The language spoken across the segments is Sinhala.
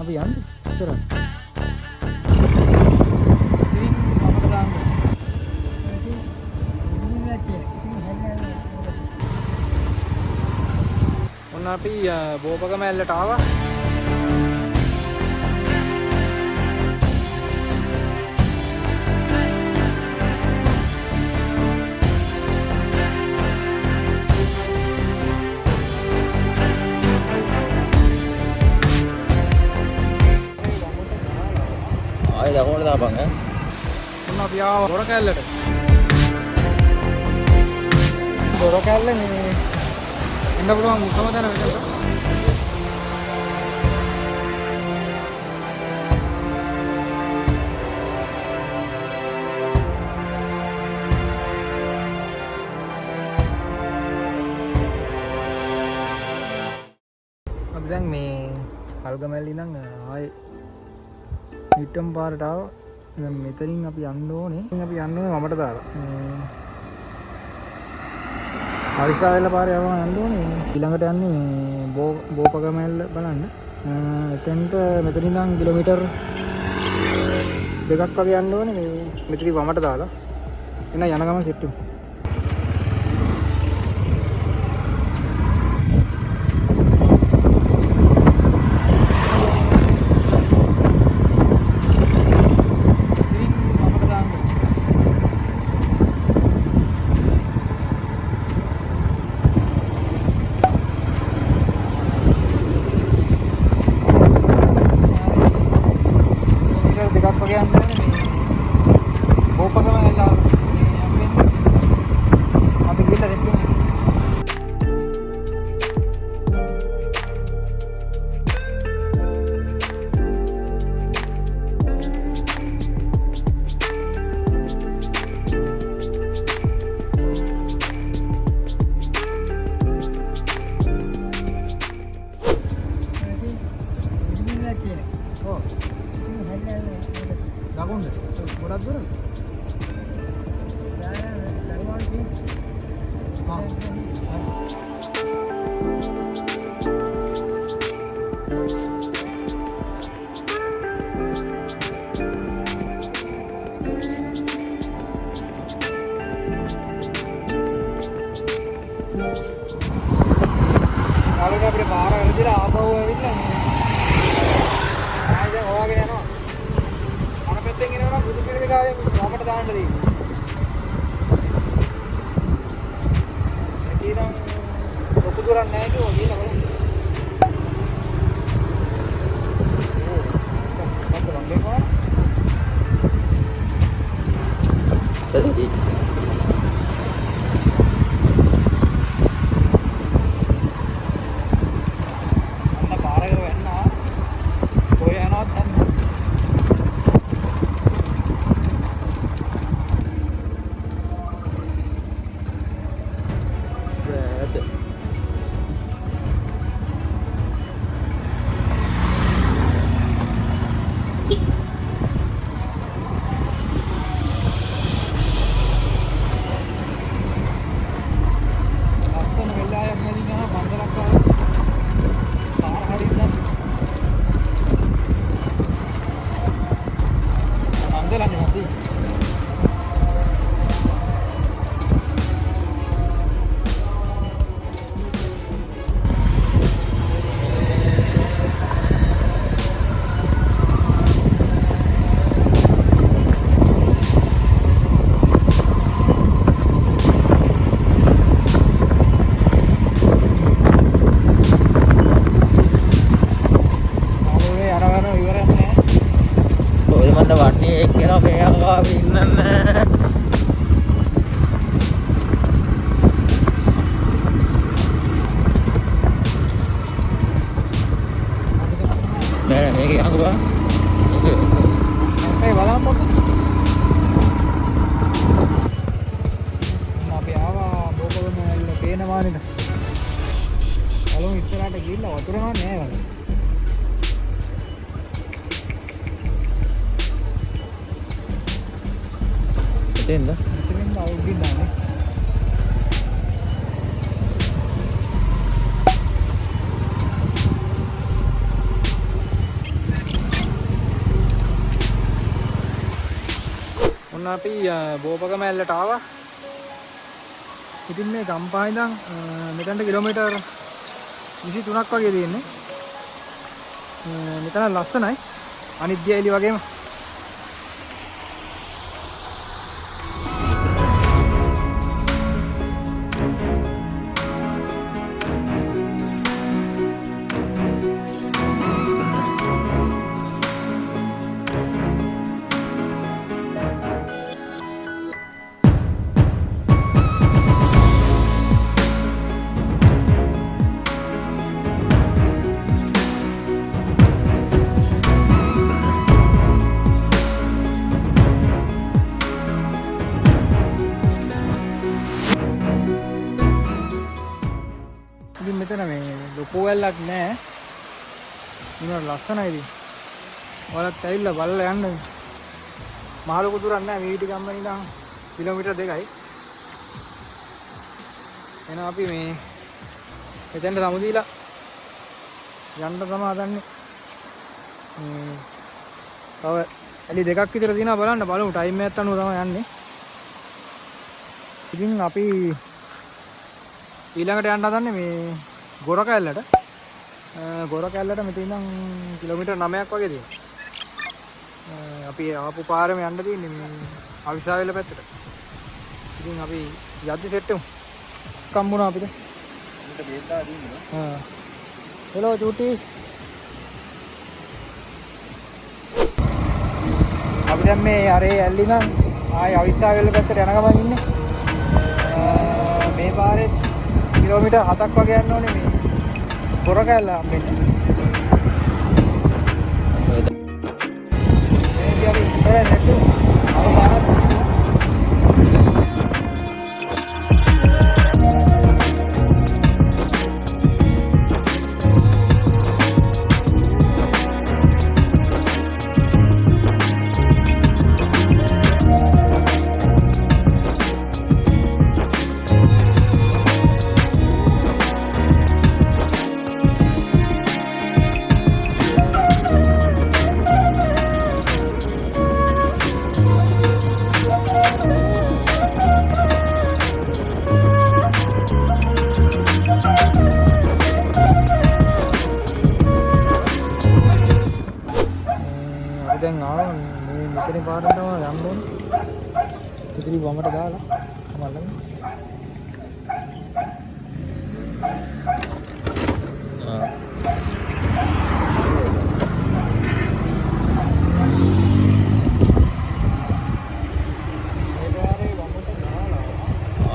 අපි යන්නේ ඉතරයි. ඉතින් අපිට දාන්න. ඔන්න අපි බෝපගම ඇල්ලට ආවා. ආයෙ දකුණට දාපන් ඈ. ඔන්න අපි ආවා දොර කැල්ලට. දොර කැල්ල මේ ඉන්න පුළුවන් උසම තැන විතරද? අපි දැන් මේ කල්ගමැල්ලි නම් ආයේ හිටම් පාරට ආවා. දැන් මෙතනින් අපි යන්න ඕනේ. අපි යන්න ඕනේ වමට දාලා. හරිසාවෙල පාරේ යවම යන්න ඕනේ. ඊළඟට යන්නේ මේ බෝපගමැල්ල බලන්න. එතෙන්ට මෙතනින් නම් කිලෝමීටර් 2ක් වගේ යන්න ඕනේ. මේ මෙතනින් වමට දාලා. එන යන ගමන් සෙට් වෙමු. ගොඩක් දුරද? අපේ පාර වැරදිලා ආපහු ඇවිල්ලා ආයෙ දැන් හොයාගෙන යනවා. අර පැත්තෙන් එනවා බුදු පිළිමේ වමට දාන්න තියෙන්නේ. ඒකනම් ලොකු දුරක් නැහැ කිව්වා කියලා බලන්න. Tenda. Tenda original. අපි බෝපගමැල්ලට ආවා. ඉතින් මේ ගම්පහ ඉඳන් මෙතනට කිලෝමීටර් 23ක් වගේ තියෙන්නේ. මෙතන ලස්සනයි. අනිත් දියයිලි වගේම. මෙතන මේ ලොකු වැල්ලක් නෑ. මොනවා ලස්සනයි ඉතින්. ඔයාලත් ඇවිල්ලා බලලා යන්න. මහ ලොකු දුරක් නෑ. මේ ටික ගම්මන ඉඳන් කිලෝමීටර් 2යි. එහෙනම් අපි මේ මෙතෙන්ට සමුදීලා යන්න තමයි හදන්නේ. තව ඇලි දෙකක් විතර තියෙනවා බලන්න බලමු. ටයිම් එකත් අනුව තමයි යන්නේ. ඉතින් අපි ඊළඟට යන්න හදන්නේ මේ ගොරකැල්ලට. ගොරකැල්ලට මෙතන ඉඳන් කිලෝමීටර් 9ක් වගේ තියෙනවා. අපි ආපු පාරෙම යන්න තියෙන්නේ මේ අවිසාවෙල පැත්තට. ඉතින් අපි යද්දි සෙට් වෙමු. කම්බුණා අපිට. අපිට බේස්ලා දින්නවා. හෙලෝ චූටි. අපි දැන් මේ අරේ ඇල්ලි නම් ආයි අවිසාවෙල පැත්තට යන ගමන් ඉන්නේ. මේ පාරේ කිලෝමීටර් 7ක් වගේ යන්න ඕනේ මේ ගොරකැල්ල හම්බෙන්නේ. මේ අපි ඉතරේ නැතු අවසානට දැන් ආව මේ මෙතන පාරෙන් තමයි යන්න ඕනේ. ඉතින් වමට දාලා මල්ලම.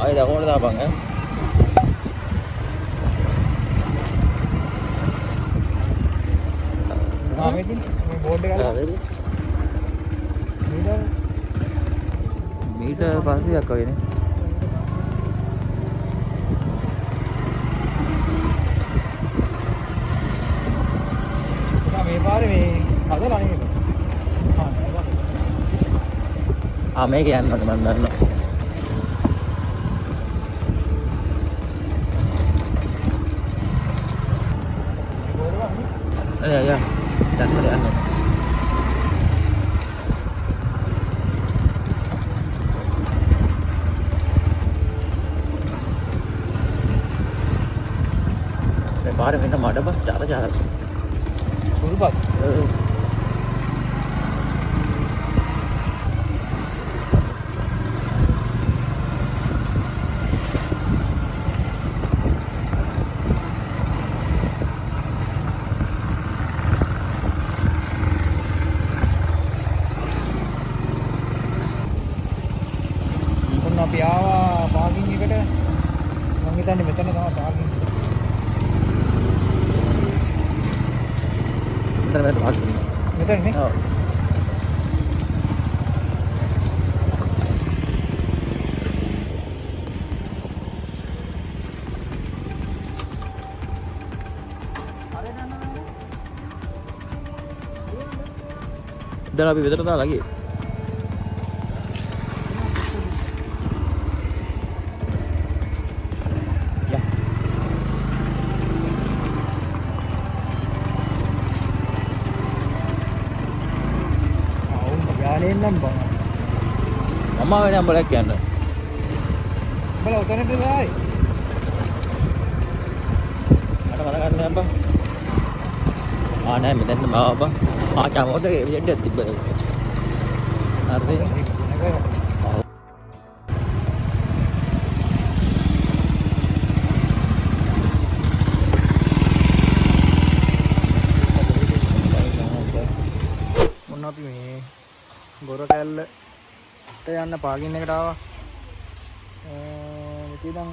ආයෙ දකුණට දාපන් ඈ. මෙතින් මේ බෝඩ් එක ගාලා මීටර් 500ක් වගේ නේ. මේ පාරේ මේ හදලා නේ මේක. මේක යන්නත් මම දන්නවා. යා දැන් හරි යන්න. පාරේ මෙන්න මඩබස් චාර සුළුපත්. අපි ආවා පාකින් එකට. මම හිතන්නේ මෙතන තමයි පාකින්. මෙතන නේ? ඔව්. දැන් අපි විතර දාලා ගියේ. නම් බං අම්මා වෙන අම්බලක් යන්න. බල ඔතනට දායි. අර මර ගන්න අම්බා. නෑ මෙතන මාව බා. චමෝට එවිඩයක් තිබ්බද? හරිද? මොන අපි මේ ගොර කැල්ලට යන්න පාගින් එකට ආවා. ඉතින් දැන්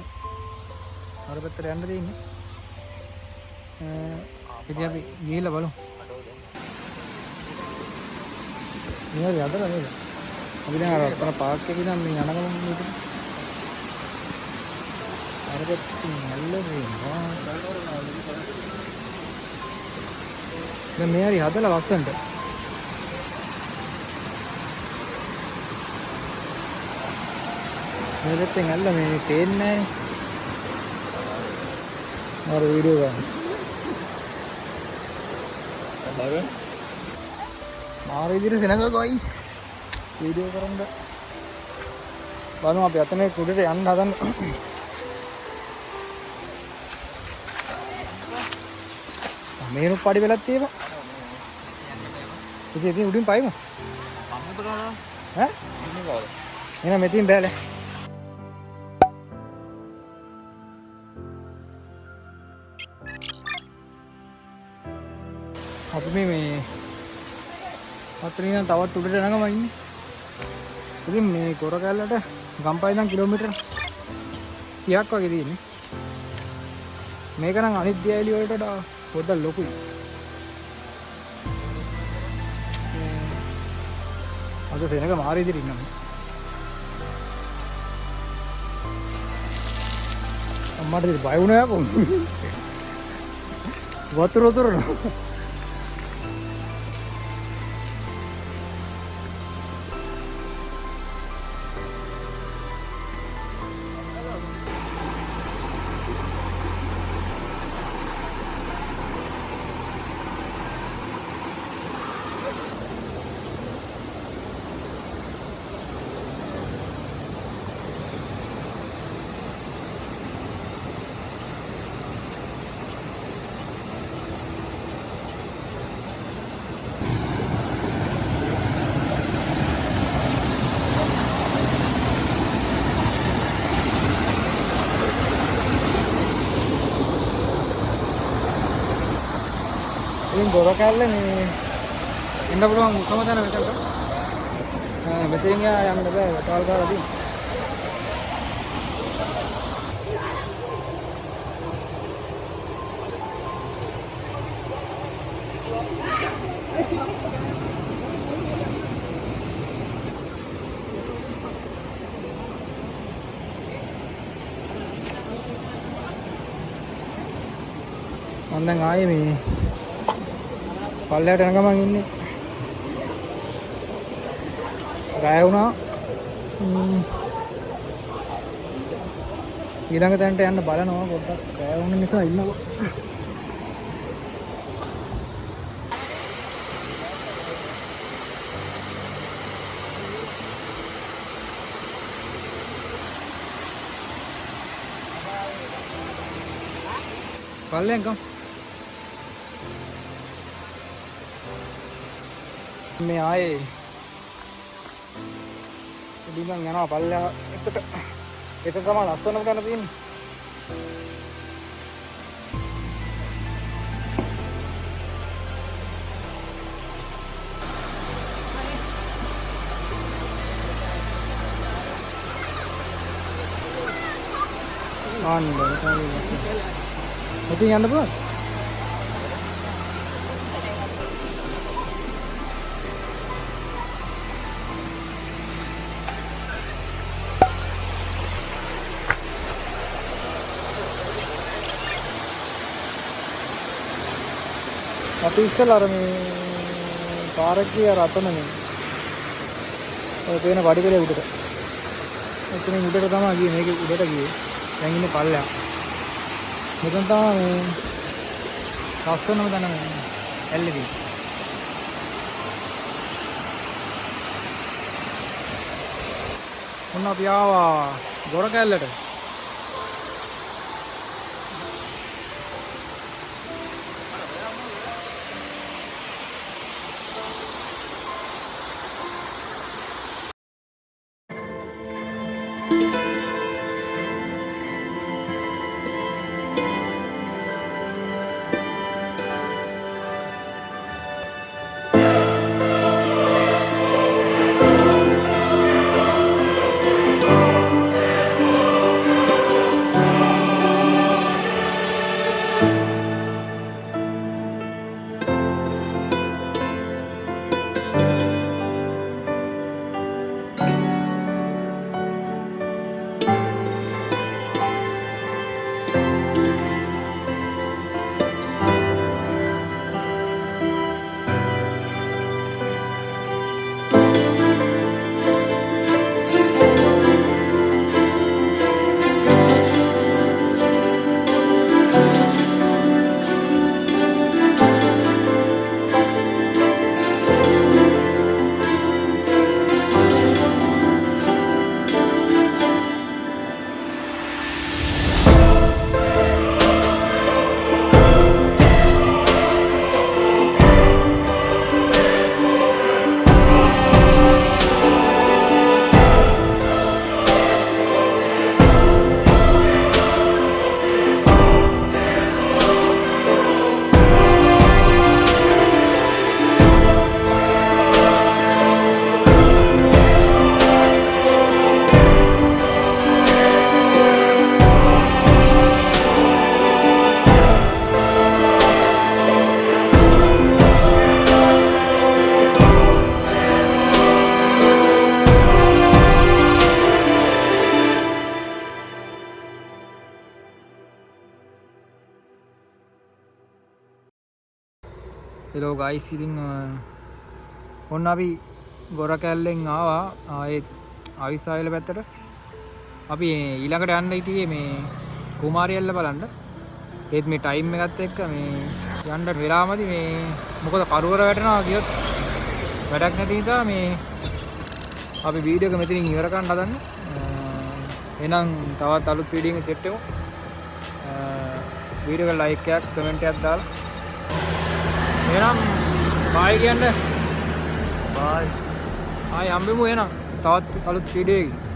අර පැත්තට යන්න තියෙන්නේ. ඉතින් අපි ගිහිල්ලා බලමු. මේ යදලා නේද? අපි දැන් අර අතන පාක් එකේ ඉඳන් මේ යන ගමන් මේක. අර පැත්තෙන් නැල්ලේ දැන් මේ හරි හදලා වස්සන්ට. මේ පැත්තෙන් ඇල්ල මේ පේන්නේ නැහැ. අර වීඩියෝ ගන්න. බලන්න. මාර විදිහට සෙනඟ ගයිස්. වීඩියෝ කරන්න. බලමු අපි අතන කුඩට යන්න හදන්න. මේනු පඩි වෙලක් තියෙනවා. ඉතින් උඩින් පයිමු. අම්මට ගාලා. ඈ? ඉන්නේ කවුද? එහෙනම් මෙතින් බෑලේ. අපි මේ අතරින් තවත් උඩට යනගම ඉන්නේ. ඉතින් මේ කොර කැල්ලට ගම්පහ ඉඳන් කිලෝමීටර් 30ක් වගේ තියෙන්නේ. මේක නම් අනිත් දියඇලි වලට වඩා පොඩ්ඩක් ලොකුයි. අද සෙනඟ මාර ඉදිරින් නම්. අම්මට බය වුණා යකෝ. වතුර වතුර ඉතින් ගොර කැල්ල මේ ඉන්න පුළුවන් උකම තැන මෙතනට. මෙතෙන් යන්න බෑ වතාල් ගාලා තියෙන. මම දැන් ආයේ මේ පල්ලයට යන ගමන් ඉන්නේ. රැය වුණා. ඊළඟ තැනට යන්න බලනවා පොඩ්ඩක්. රැය වුණ නිසා ඉන්නවා. පල්ලෙන් ගම්. මේ ආයේ ඉතින් යනවා පල්ලා එකට. ඒක තමයි ලස්සනම ගන්න තියෙන්නේ. ඉතින් යන්න පුළුවන්. අපි ඉස්සෙල්ලා අර මේ පාරකේ අර අතනනේ ඔය පේන වඩිකලේ උඩට. එතනින් උඩට තමයි ගියේ. මේක උඩට ගියේ. දැන් ඉන්නේ පල්ලෙහා. මෙතන තමයි මේ ලස්සනම තැන ඇල්ලේදී. ඔන්න අපි ආවා ගොර කැල්ලට. හෙලෝ ගයිස්, ඉතින් ඔන්න අපි ගොර කැල්ලෙන් ආවා ආයෙත් අවිස්සාවල පැත්තට. අපි ඊළඟට යන්න හිටියේ මේ කුමාරියල්ල බලන්න. ඒත් මේ ටයිම් එකත් එක්ක මේ යන්න වෙලාමදි මේ මොකද කරුවර වැටෙනවා කියොත් වැඩක් නැති නිසා මේ අපි වීඩියෝ එක මෙතනින් ඉවර කරන්න හදන්නේ. එහෙනම් තවත් අලුත් වීඩියෝ එකක් සෙට් වෙමු. වීඩියෝ එක ලයික් එකක් කමෙන්ට් එකක් දාලා එහෙනම් බයි කියන්න. බයි. ආයි හම්බෙමු එහෙනම් තවත් අලුත් වීඩියෝ එකකින්.